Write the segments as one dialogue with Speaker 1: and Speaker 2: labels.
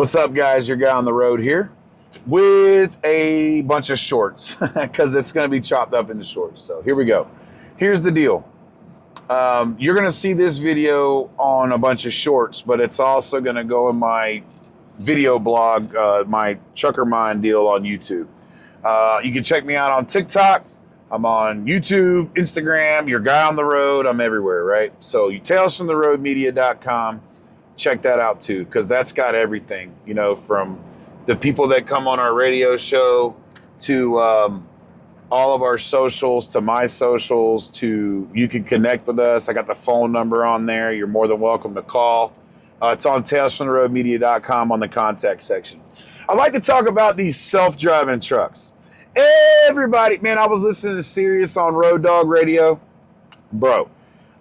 Speaker 1: What's up, guys? Your guy on the road here with a bunch of shorts because it's going to be chopped up into shorts. So here we go. Here's the deal. You're going to see this video on a bunch of shorts, but it's also going to go in my video blog, my Trucker Mind deal on YouTube. You can check me out on TikTok. I'm on YouTube, Instagram, Your Guy on the Road. I'm everywhere, right? So you talesfromtheroadmedia.com. Check that out too, because that's got everything, you know, from the people that come on our radio show to all of our socials, to my socials, to you can connect with us. I got the phone number on there. You're more than welcome to call. It's on talesfromtheroadmedia.com on the contact section. I'd like to talk about these self-driving trucks. Everybody, man, I was listening to Sirius on Road Dog Radio. Bro,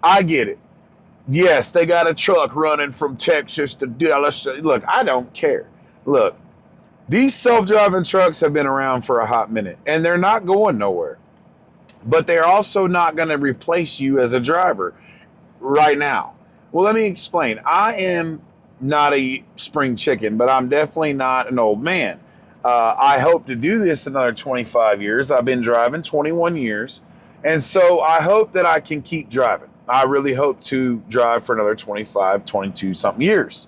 Speaker 1: I get it. Yes, they got a truck running from Texas to Dallas. Look, I don't care. Look, these self-driving trucks have been around for a hot minute, and they're not going nowhere. But they're also not going to replace you as a driver right now. Well, let me explain. I am not a spring chicken, but I'm definitely not an old man. I hope to do this another 25 years. I've been driving 21 years, and so I hope that I can keep driving. I really hope to drive for another 25, 22 something years.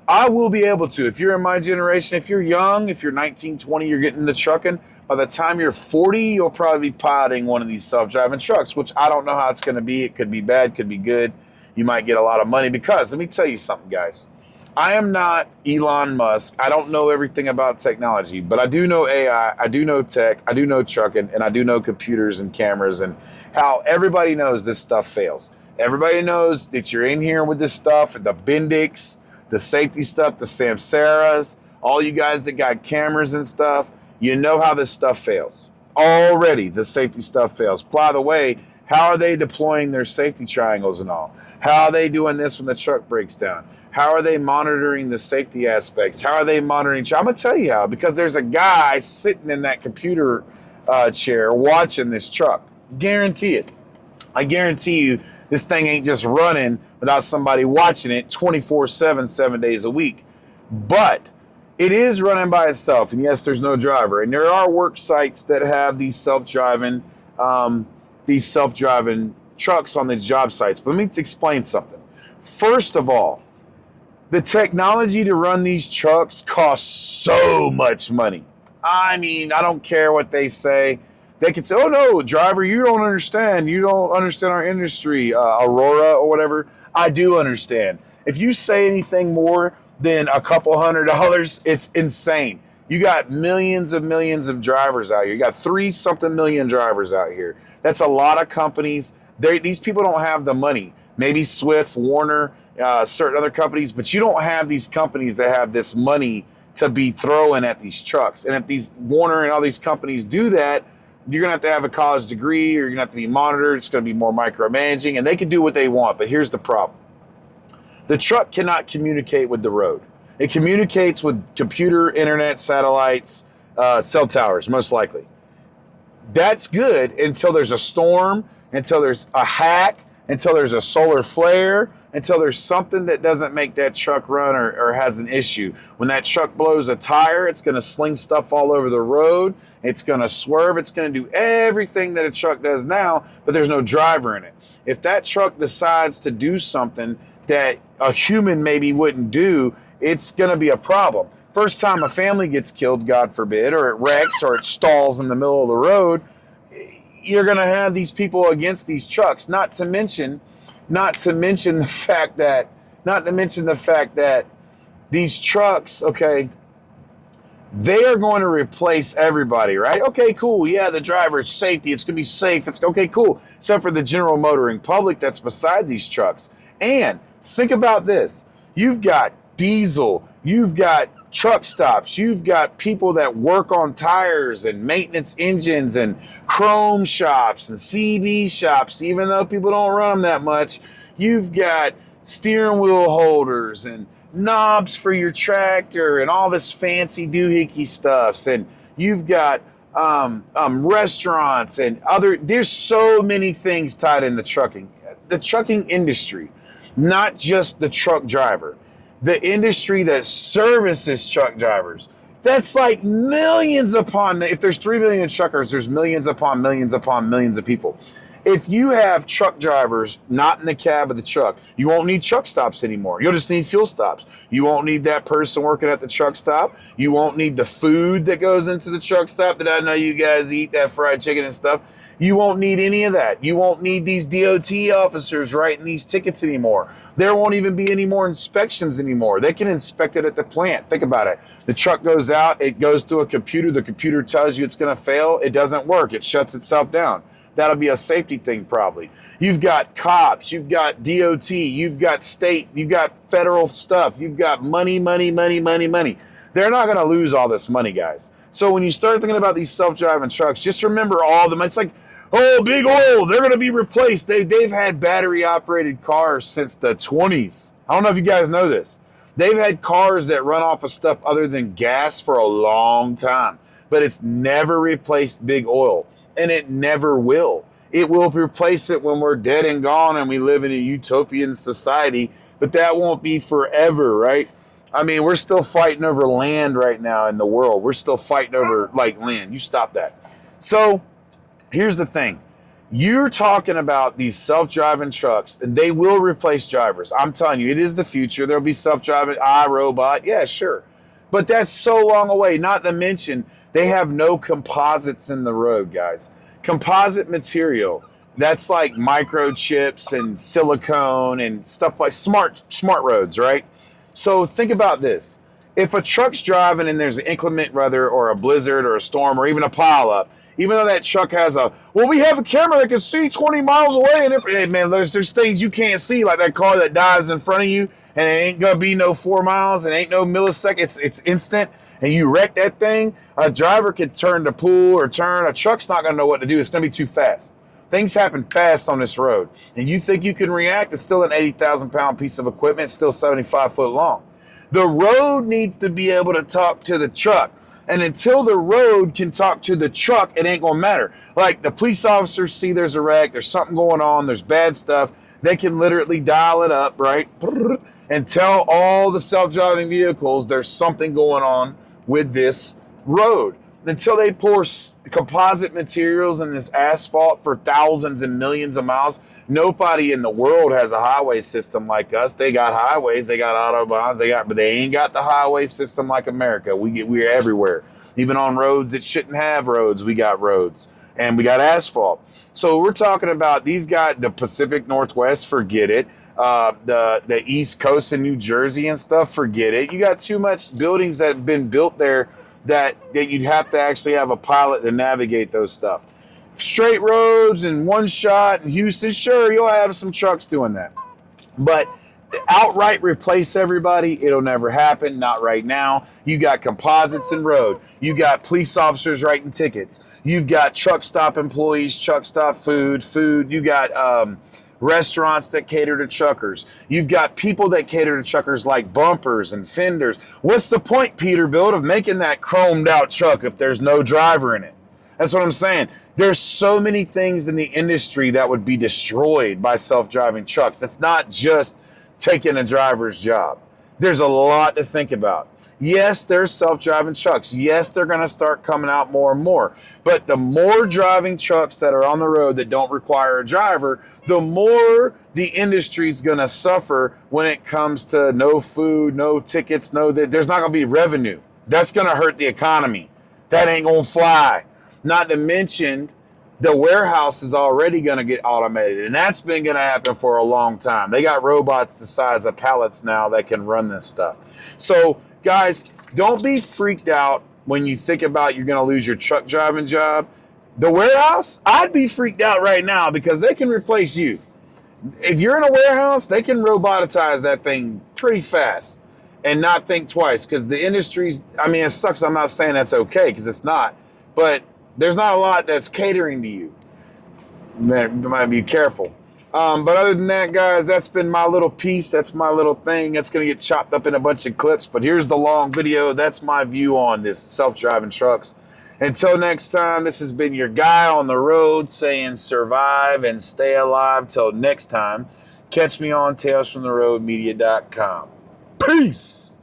Speaker 1: I will be able to. If you're in my generation, if you're young, if you're 19, 20, you're getting into trucking, by the time you're 40, you'll probably be piloting one of these self-driving trucks, which I don't know how it's going to be. It could be bad, could be good. You might get a lot of money because, let me tell you something, guys. I am not Elon Musk. I don't know everything about technology, but I do know AI, I do know tech, I do know trucking, and I do know computers and cameras and how everybody knows this stuff fails. Everybody knows that you're in here with this stuff, the Bendix, the safety stuff, the Samsaras, all you guys that got cameras and stuff, you know how this stuff fails. Already, the safety stuff fails. By the way, how are they deploying their safety triangles and all? How are they doing this when the truck breaks down? How are they monitoring the safety aspects? How are they monitoring? I'm going to tell you how, because there's a guy sitting in that computer chair watching this truck. Guarantee it. I guarantee you this thing ain't just running without somebody watching it 24/7, 7 days a week. But it is running by itself. And yes, there's no driver. And there are work sites that have these self-driving trucks on the job sites. But let me explain something. First of all, the technology to run these trucks costs so much money. I mean, I don't care what they say. They could say, oh, no, driver, you don't understand. You don't understand our industry, Aurora or whatever. I do understand. If you say anything more than a couple $100, it's insane. You got millions of drivers out here. You got 3-something million drivers out here. That's a lot of companies. These people don't have the money. Maybe Swift, Warner, certain other companies, but you don't have these companies that have this money to be throwing at these trucks. And if these Warner and all these companies do that, you're going to have a college degree, or you're going to have to be monitored. It's going to be more micromanaging, and they can do what they want. But here's the problem. The truck cannot communicate with the road. It communicates with computer, internet, satellites, cell towers, most likely. That's good until there's a storm, until there's a hack, until there's a solar flare, until there's something that doesn't make that truck run or has an issue. When that truck blows a tire, it's going to sling stuff all over the road. It's going to swerve. It's going to do everything that a truck does now, but there's no driver in it. If that truck decides to do something that a human maybe wouldn't do, it's going to be a problem. First time a family gets killed, God forbid, or it wrecks or it stalls in the middle of the road, you're going to have these people against these trucks. Not to mention the fact that these trucks, okay, they are going to replace everybody, right? Okay, cool. Yeah, the driver's safety. It's going to be safe. It's okay, cool. Except for the general motoring public that's beside these trucks. And think about this. You've got diesel. You've got truck stops. You've got people that work on tires and maintenance engines and chrome shops and CB shops, even though people don't run them that much. You've got steering wheel holders and knobs for your tractor and all this fancy doohickey stuffs. And you've got restaurants and there's so many things tied in the trucking industry, not just the truck driver. The industry that services truck drivers, that's like millions upon, if there's 3 million truckers, there's millions upon millions upon millions of people. If you have truck drivers not in the cab of the truck, you won't need truck stops anymore. You'll just need fuel stops. You won't need that person working at the truck stop. You won't need the food that goes into the truck stop that I know you guys eat, that fried chicken and stuff. You won't need any of that. You won't need these DOT officers writing these tickets anymore. There won't even be any more inspections anymore. They can inspect it at the plant. Think about it. The truck goes out, it goes through a computer. The computer tells you it's going to fail. It doesn't work. It shuts itself down. That'll be a safety thing probably. You've got cops, you've got DOT, you've got state, you've got federal stuff, you've got money. They're not going to lose all this money, guys. So when you start thinking about these self-driving trucks, just remember all of them. It's like, oh, big oil, they're going to be replaced. They've had battery-operated cars since the 20s. I don't know if you guys know this. They've had cars that run off of stuff other than gas for a long time, but it's never replaced big oil. And it never will. It will replace it when we're dead and gone and we live in a utopian society, but that won't be forever, right? I mean, we're still fighting over land right now in the world. We're still fighting over, like, land. You stop that. So here's the thing. You're talking about these self-driving trucks, and they will replace drivers. I'm telling you, it is the future. There'll be self-driving, iRobot. Yeah, sure. But that's so long away, not to mention they have no composites in the road, guys. Composite material, that's like microchips and silicone and stuff like smart roads, right? So think about this. If a truck's driving and there's an inclement weather or a blizzard or a storm or even a pileup, even though that truck has we have a camera that can see 20 miles away, and hey, man, there's things you can't see, like that car that dives in front of you, and it ain't gonna be no 4 miles, and ain't no millisecond, it's instant, and you wreck that thing. A driver could turn the pool or turn. A truck's not gonna know what to do. It's gonna be too fast. Things happen fast on this road, and you think you can react? It's still an 80,000-pound piece of equipment. It's still 75 foot long. The road needs to be able to talk to the truck. And until the road can talk to the truck, it ain't gonna matter. Like the police officers see there's a wreck, there's something going on, there's bad stuff. They can literally dial it up, right? And tell all the self-driving vehicles there's something going on with this road. Until they pour composite materials in this asphalt for thousands and millions of miles, nobody in the world has a highway system like us. They got highways, they got autobahns, but they ain't got the highway system like America. We're everywhere. Even on roads that shouldn't have roads, we got roads. And we got asphalt. So we're talking about these guys, the Pacific Northwest, forget it. The East Coast in New Jersey and stuff, forget it. You got too much buildings that have been built there that you'd have to actually have a pilot to navigate those stuff. Straight roads and one shot in Houston, sure, you'll have some trucks doing that. But outright replace everybody, it'll never happen, not right now. You got composites in road. You got police officers writing tickets. You've got truck stop employees, truck stop food. You got restaurants that cater to truckers. You've got people that cater to truckers like bumpers and fenders. What's the point, Peterbilt, of making that chromed out truck if there's no driver in it? That's what I'm saying. There's so many things in the industry that would be destroyed by self-driving trucks. It's not just taking a driver's job. There's a lot to think about. Yes, there's self-driving trucks. Yes, they're going to start coming out more and more. But the more driving trucks that are on the road that don't require a driver, the more the industry's going to suffer when it comes to no food, no tickets, there's not going to be revenue. That's going to hurt the economy. That ain't going to fly. Not to mention, the warehouse is already going to get automated, and that's been going to happen for a long time. They got robots the size of pallets now that can run this stuff. So, guys, don't be freaked out when you think about you're going to lose your truck driving job. The warehouse, I'd be freaked out right now because they can replace you. If you're in a warehouse, they can robotize that thing pretty fast and not think twice because the industry's, I mean, it sucks. I'm not saying that's okay because it's not, but there's not a lot that's catering to you. Man, you might be careful. But other than that, guys, that's been my little piece. That's my little thing. That's going to get chopped up in a bunch of clips. But here's the long video. That's my view on this self-driving trucks. Until next time, this has been your guy on the road saying survive and stay alive. Till next time, catch me on talesfromtheroadmedia.com. Peace.